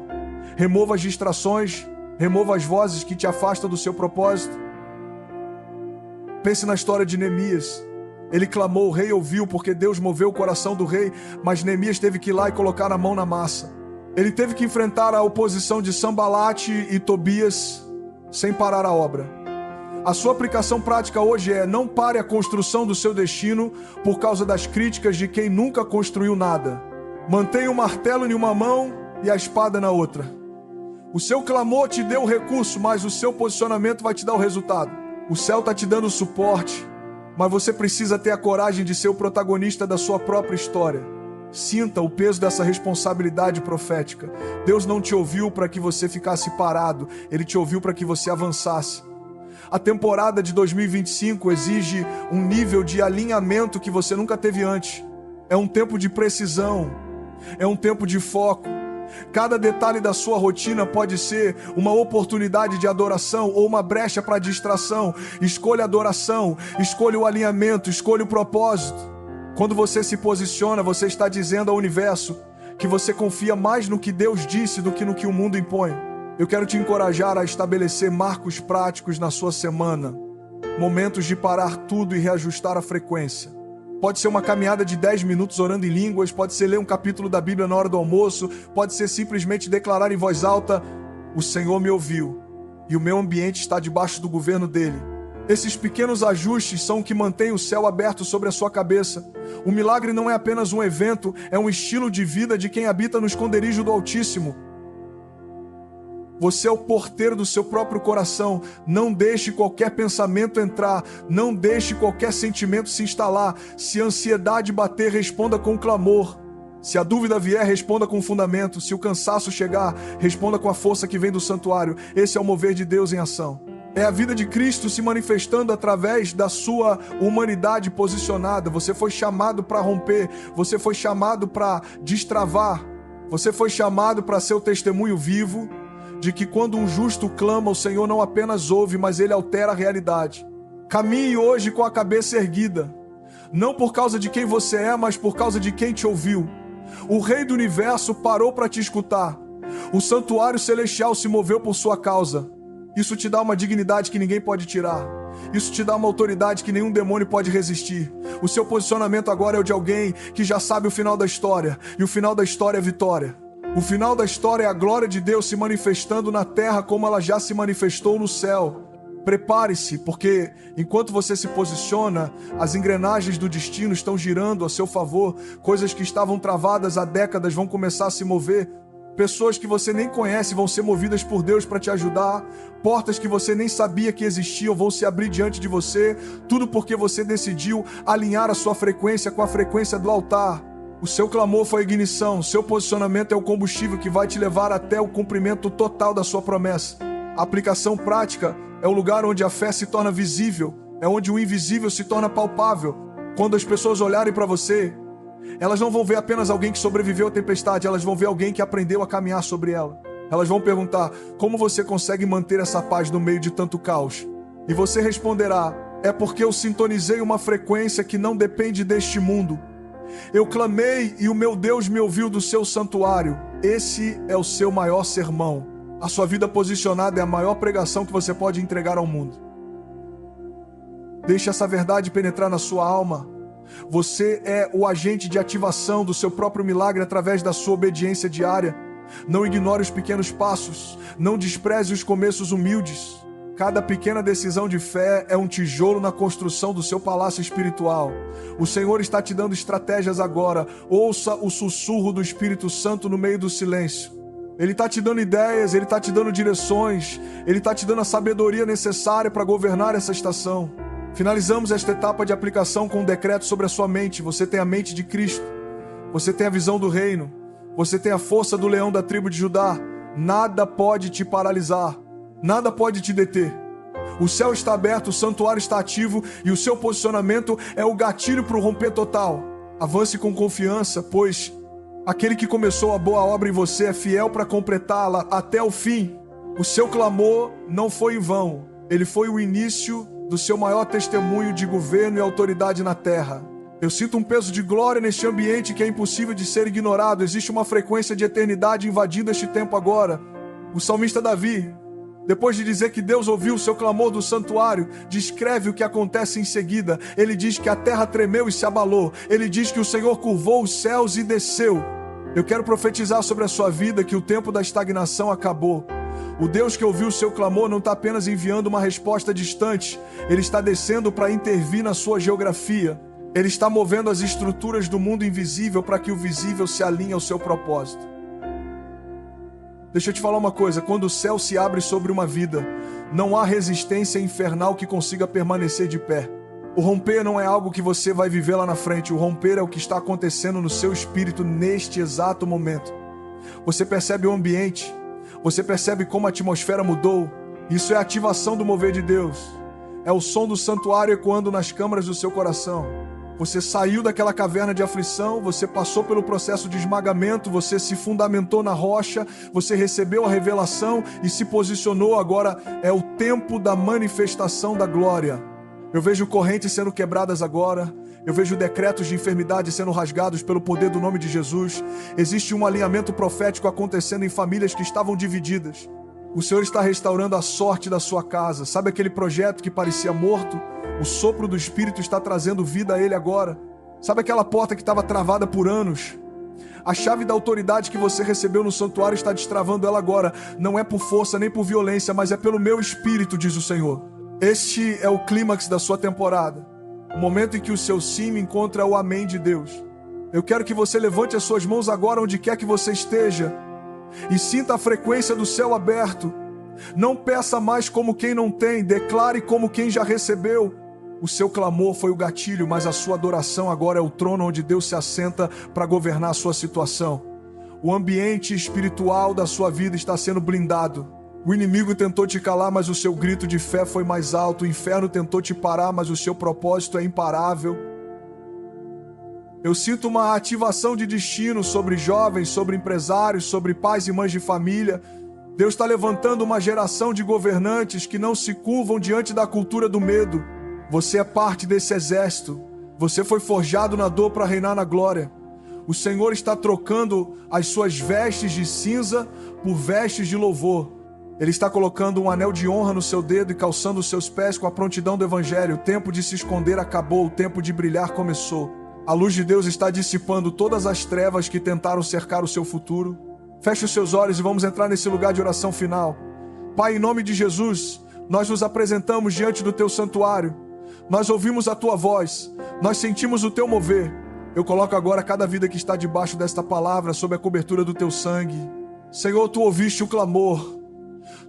Remova as distrações, remova as vozes que te afastam do seu propósito. Pense na história de Neemias. Ele clamou, o rei ouviu, porque Deus moveu o coração do rei, mas Neemias teve que ir lá e colocar a mão na massa. Ele teve que enfrentar a oposição de Sambalate e Tobias sem parar a obra. A sua aplicação prática hoje é: não pare a construção do seu destino por causa das críticas de quem nunca construiu nada. Mantenha o martelo em uma mão e a espada na outra. O seu clamor te deu o recurso, mas o seu posicionamento vai te dar o resultado. O céu está te dando suporte, mas você precisa ter a coragem de ser o protagonista da sua própria história. Sinta o peso dessa responsabilidade profética. Deus não te ouviu para que você ficasse parado, Ele te ouviu para que você avançasse. A temporada de 2025 exige um nível de alinhamento que você nunca teve antes. É um tempo de precisão, é um tempo de foco. Cada detalhe da sua rotina pode ser uma oportunidade de adoração ou uma brecha para distração. Escolha a adoração, escolha o alinhamento, escolha o propósito. Quando você se posiciona, você está dizendo ao universo que você confia mais no que Deus disse do que no que o mundo impõe. Eu quero te encorajar a estabelecer marcos práticos na sua semana. Momentos de parar tudo e reajustar a frequência. Pode ser uma caminhada de 10 minutos orando em línguas, pode ser ler um capítulo da Bíblia na hora do almoço, pode ser simplesmente declarar em voz alta: o Senhor me ouviu e o meu ambiente está debaixo do governo dele. Esses pequenos ajustes são o que mantém o céu aberto sobre a sua cabeça. O milagre não é apenas um evento, é um estilo de vida de quem habita no esconderijo do Altíssimo. Você é o porteiro do seu próprio coração. Não deixe qualquer pensamento entrar. Não deixe qualquer sentimento se instalar. Se a ansiedade bater, responda com clamor. Se a dúvida vier, responda com fundamento. Se o cansaço chegar, responda com a força que vem do santuário. Esse é o mover de Deus em ação. É a vida de Cristo se manifestando através da sua humanidade posicionada. Você foi chamado para romper. Você foi chamado para destravar. Você foi chamado para ser o testemunho vivo de que quando um justo clama, o Senhor não apenas ouve, mas Ele altera a realidade. Caminhe hoje com a cabeça erguida, não por causa de quem você é, mas por causa de quem te ouviu. O Rei do Universo parou para te escutar. O santuário celestial se moveu por sua causa. Isso te dá uma dignidade que ninguém pode tirar. Isso te dá uma autoridade que nenhum demônio pode resistir. O seu posicionamento agora é o de alguém que já sabe o final da história, e o final da história é vitória. O final da história é a glória de Deus se manifestando na terra como ela já se manifestou no céu. Prepare-se, porque enquanto você se posiciona, as engrenagens do destino estão girando a seu favor. Coisas que estavam travadas há décadas vão começar a se mover. Pessoas que você nem conhece vão ser movidas por Deus para te ajudar. Portas que você nem sabia que existiam vão se abrir diante de você. Tudo porque você decidiu alinhar a sua frequência com a frequência do altar. O seu clamor foi a ignição. O seu posicionamento é o combustível que vai te levar até o cumprimento total da sua promessa. A aplicação prática é o lugar onde a fé se torna visível. É onde o invisível se torna palpável. Quando as pessoas olharem para você, elas não vão ver apenas alguém que sobreviveu à tempestade, elas vão ver alguém que aprendeu a caminhar sobre ela. Elas vão perguntar: como você consegue manter essa paz no meio de tanto caos? E você responderá: é porque eu sintonizei uma frequência que não depende deste mundo. Eu clamei e o meu Deus me ouviu do seu santuário. Esse é o seu maior sermão. A sua vida posicionada é a maior pregação que você pode entregar ao mundo. Deixe essa verdade penetrar na sua alma. Você é o agente de ativação do seu próprio milagre através da sua obediência diária. Não ignore os pequenos passos. Não despreze os começos humildes. Cada pequena decisão de fé é um tijolo na construção do seu palácio espiritual. O Senhor está te dando estratégias agora. Ouça o sussurro do Espírito Santo no meio do silêncio. Ele está te dando ideias, Ele está te dando direções, Ele está te dando a sabedoria necessária para governar essa estação. Finalizamos esta etapa de aplicação com um decreto sobre a sua mente. Você tem a mente de Cristo. Você tem a visão do reino. Você tem a força do leão da tribo de Judá. Nada pode te paralisar. Nada pode te deter. O céu está aberto, o santuário está ativo e o seu posicionamento é o gatilho para o romper total. Avance com confiança, pois aquele que começou a boa obra em você é fiel para completá-la até o fim. O seu clamor não foi em vão. Ele foi o início do seu maior testemunho de governo e autoridade na terra. Eu sinto um peso de glória neste ambiente que é impossível de ser ignorado. Existe uma frequência de eternidade invadindo este tempo agora. O salmista Davi, depois de dizer que Deus ouviu o seu clamor do santuário, descreve o que acontece em seguida. Ele diz que a terra tremeu e se abalou. Ele diz que o Senhor curvou os céus e desceu. Eu quero profetizar sobre a sua vida que o tempo da estagnação acabou. O Deus que ouviu o seu clamor não está apenas enviando uma resposta distante. Ele está descendo para intervir na sua geografia. Ele está movendo as estruturas do mundo invisível para que o visível se alinhe ao seu propósito. Deixa eu te falar uma coisa. Quando o céu se abre sobre uma vida, não há resistência infernal que consiga permanecer de pé. O romper não é algo que você vai viver lá na frente. O romper é o que está acontecendo no seu espírito neste exato momento. Você percebe o ambiente. Você percebe como a atmosfera mudou. Isso é a ativação do mover de Deus. É o som do santuário ecoando nas câmaras do seu coração. Você saiu daquela caverna de aflição, você passou pelo processo de esmagamento, você se fundamentou na rocha, você recebeu a revelação e se posicionou. Agora é o tempo da manifestação da glória. Eu vejo correntes sendo quebradas agora. Eu vejo decretos de enfermidade sendo rasgados pelo poder do nome de Jesus. Existe um alinhamento profético acontecendo em famílias que estavam divididas. O Senhor está restaurando a sorte da sua casa. Sabe aquele projeto que parecia morto? O sopro do Espírito está trazendo vida a ele agora. Sabe aquela porta que estava travada por anos? A chave da autoridade que você recebeu no santuário está destravando ela agora. Não é por força nem por violência, mas é pelo meu Espírito, diz o Senhor. Este é o clímax da sua temporada. O momento em que o seu sim encontra o amém de Deus. Eu quero que você levante as suas mãos agora onde quer que você esteja e sinta a frequência do céu aberto. Não peça mais como quem não tem, declare como quem já recebeu. O seu clamor foi o gatilho, mas a sua adoração agora é o trono onde Deus se assenta para governar a sua situação. O ambiente espiritual da sua vida está sendo blindado. O inimigo tentou te calar, mas o seu grito de fé foi mais alto. O inferno tentou te parar, mas o seu propósito é imparável. Eu sinto uma ativação de destino sobre jovens, sobre empresários, sobre pais e mães de família. Deus está levantando uma geração de governantes que não se curvam diante da cultura do medo. Você é parte desse exército. Você foi forjado na dor para reinar na glória. O Senhor está trocando as suas vestes de cinza por vestes de louvor. Ele está colocando um anel de honra no seu dedo e calçando os seus pés com a prontidão do Evangelho. O tempo de se esconder acabou, o tempo de brilhar começou. A luz de Deus está dissipando todas as trevas que tentaram cercar o seu futuro. Feche os seus olhos e vamos entrar nesse lugar de oração final. Pai, em nome de Jesus, nós nos apresentamos diante do Teu santuário. Nós ouvimos a Tua voz, nós sentimos o Teu mover. Eu coloco agora cada vida que está debaixo desta palavra sob a cobertura do Teu sangue. Senhor, Tu ouviste o clamor.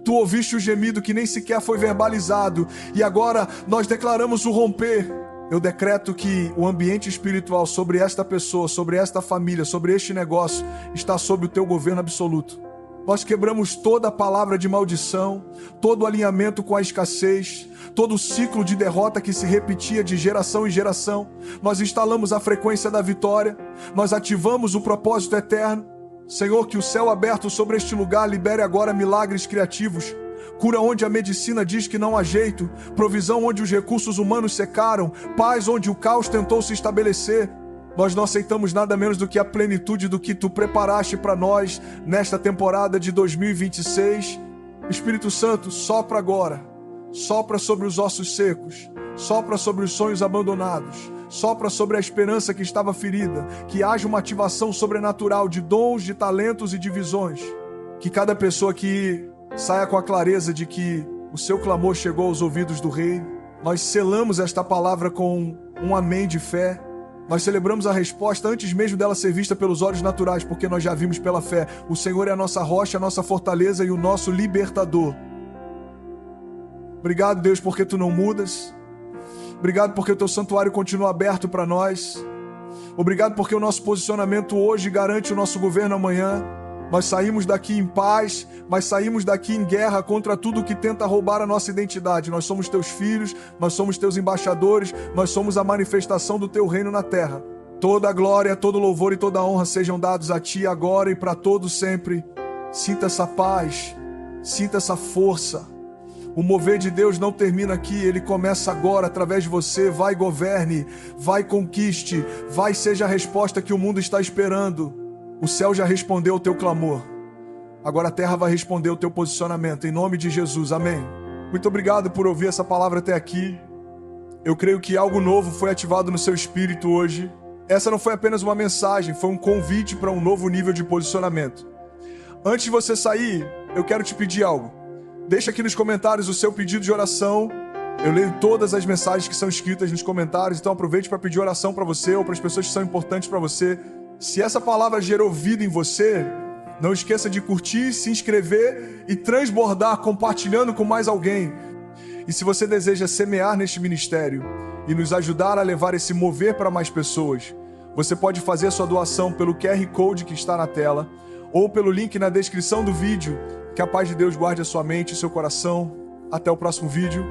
Tu ouviste o gemido que nem sequer foi verbalizado. E agora nós declaramos o romper. Eu decreto que o ambiente espiritual sobre esta pessoa, sobre esta família, sobre este negócio, está sob o Teu governo absoluto. Nós quebramos toda a palavra de maldição, todo o alinhamento com a escassez, todo o ciclo de derrota que se repetia de geração em geração. Nós instalamos a frequência da vitória, nós ativamos o propósito eterno. Senhor, que o céu aberto sobre este lugar libere agora milagres criativos. Cura onde a medicina diz que não há jeito, provisão onde os recursos humanos secaram, paz onde o caos tentou se estabelecer. Nós não aceitamos nada menos do que a plenitude do que Tu preparaste para nós nesta temporada de 2026. Espírito Santo, sopra agora, sopra sobre os ossos secos, sopra sobre os sonhos abandonados, sopra sobre a esperança que estava ferida, que haja uma ativação sobrenatural de dons, de talentos e de visões. Que cada pessoa aqui saia com a clareza de que o seu clamor chegou aos ouvidos do Rei. Nós selamos esta palavra com um amém de fé. Nós celebramos a resposta antes mesmo dela ser vista pelos olhos naturais, porque nós já vimos pela fé. O Senhor é a nossa rocha, a nossa fortaleza e o nosso libertador. Obrigado, Deus, porque Tu não mudas. Obrigado porque o Teu santuário continua aberto para nós. Obrigado porque o nosso posicionamento hoje garante o nosso governo amanhã. Nós saímos daqui em paz, mas saímos daqui em guerra contra tudo que tenta roubar a nossa identidade. Nós somos Teus filhos, nós somos Teus embaixadores, nós somos a manifestação do Teu reino na terra. Toda a glória, todo louvor e toda a honra sejam dados a Ti agora e para todos sempre. Sinta essa paz, sinta essa força. O mover de Deus não termina aqui, ele começa agora através de você. Vai, governe, vai, conquiste, vai, seja a resposta que o mundo está esperando. O céu já respondeu o teu clamor. Agora a terra vai responder o teu posicionamento. Em nome de Jesus, amém. Muito obrigado por ouvir essa palavra até aqui. Eu creio que algo novo foi ativado no seu espírito hoje. Essa não foi apenas uma mensagem, foi um convite para um novo nível de posicionamento. Antes de você sair, eu quero te pedir algo. Deixa aqui nos comentários o seu pedido de oração. Eu leio todas as mensagens que são escritas nos comentários, então aproveite para pedir oração para você ou para as pessoas que são importantes para você. Se essa palavra gerou vida em você, não esqueça de curtir, se inscrever e transbordar compartilhando com mais alguém. E se você deseja semear neste ministério e nos ajudar a levar esse mover para mais pessoas, você pode fazer sua doação pelo QR Code que está na tela ou pelo link na descrição do vídeo. Que a paz de Deus guarde a sua mente e seu coração. Até o próximo vídeo.